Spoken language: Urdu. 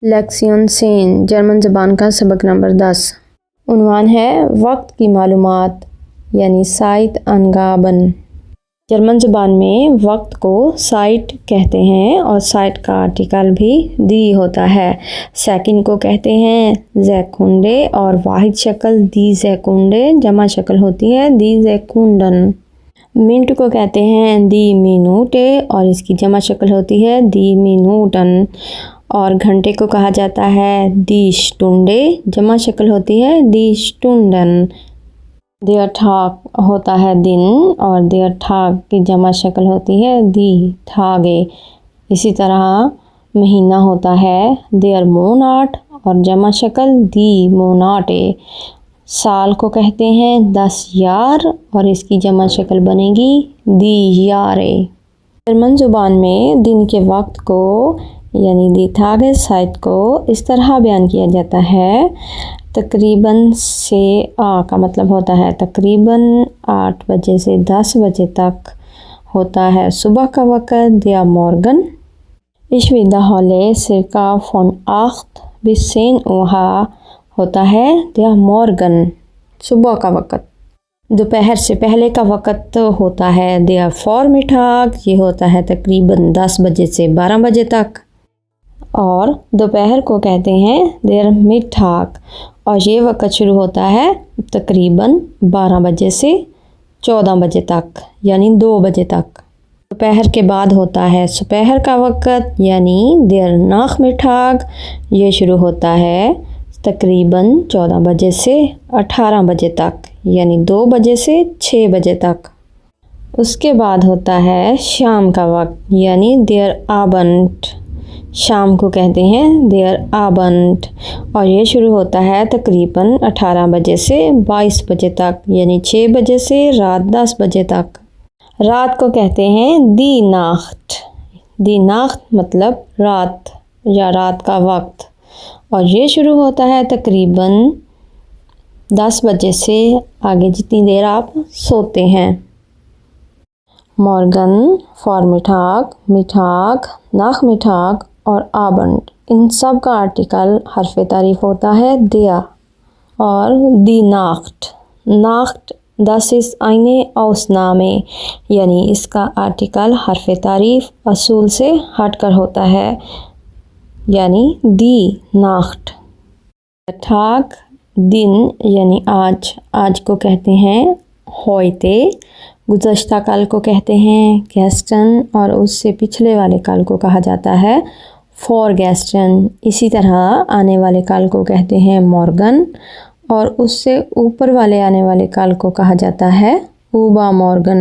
لیکسیون 10 جرمن زبان کا سبق نمبر 10۔ عنوان ہے وقت کی معلومات یعنی سائٹ انگابن۔ جرمن زبان میں وقت کو سائٹ کہتے ہیں اور سائٹ کا آرٹیکل بھی دی ہوتا ہے۔ سیکنڈ کو کہتے ہیں زیکونڈے اور واحد شکل دی زیکونڈے، جمع شکل ہوتی ہے دی زیکونڈن۔ منٹ کو کہتے ہیں دی مینوٹے اور اس کی جمع شکل ہوتی ہے دی مینوٹن۔ اور گھنٹے کو کہا جاتا ہے دی شٹونڈے، جمع شکل ہوتی ہے دی شٹونڈن۔ دیر ٹھاک ہوتا ہے دن اور دیر ٹھاک کی جمع شکل ہوتی ہے دی ٹھاگے۔ اسی طرح مہینہ ہوتا ہے دیر موناٹ اور جمع شکل دی موناٹے۔ سال کو کہتے ہیں 10 یار اور اس کی جمع شکل بنے گی دی یارے۔ جرمن زبان میں دن کے وقت کو یعنی دی تھاگے سائٹ کو اس طرح بیان کیا جاتا ہے۔ تقریباً سے کا مطلب ہوتا ہے تقریباً 8 بجے سے 10 بجے تک ہوتا ہے صبح کا وقت دیا Morgan. Ich wiederhole circa von 8 bis 10 Uhr ہوتا ہے دیا مورگن، صبح کا وقت۔ دوپہر سے پہلے کا وقت ہوتا ہے دیا فورمیٹاگ، یہ ہوتا ہے تقریباً 10 بجے سے 12 بجے تک۔ اور دوپہر کو کہتے ہیں دیر میٹاگ اور یہ وقت شروع ہوتا ہے تقریباً 12 بجے سے 14 بجے تک یعنی 2 بجے تک۔ دوپہر کے بعد ہوتا ہے دوپہر کا وقت یعنی دیر ناخمیٹاگ، یہ شروع ہوتا ہے تقریباً 14 بجے سے 18 بجے تک یعنی 2 بجے سے 6 بجے تک۔ اس کے بعد ہوتا ہے شام کا وقت یعنی دیر آبنٹ، شام کو کہتے ہیں دیر آبنٹ اور یہ شروع ہوتا ہے تقریباً 18 بجے سے 22 بجے تک یعنی 6 بجے سے رات 10 بجے تک۔ رات کو کہتے ہیں دی ناخت، دی ناخت مطلب رات یا رات کا وقت اور یہ شروع ہوتا ہے تقریباً 10 بجے سے آگے جتنی دیر آپ سوتے ہیں۔ مورگن، فورمیٹاگ، میٹاگ، ناخمیٹاگ اور آبنڈ، ان سب کا آرٹیکل حرف تعریف ہوتا ہے دیا اور دی ناخت۔ ناخت das ist eine Ausnahme یعنی اس کا آرٹیکل حرف تعریف اصول سے ہٹ کر ہوتا ہے یعنی دی ناخت۔ ٹھاک دن یعنی آج، آج کو کہتے ہیں ہوئتے، گزشتہ کل کو کہتے ہیں گیسٹن اور اس سے پچھلے والے کل کو کہا جاتا ہے فور گیسٹن۔ اسی طرح آنے والے کل کو کہتے ہیں مورگن اور اس سے اوپر والے آنے والے کل کو کہا جاتا ہے اوبا مورگن۔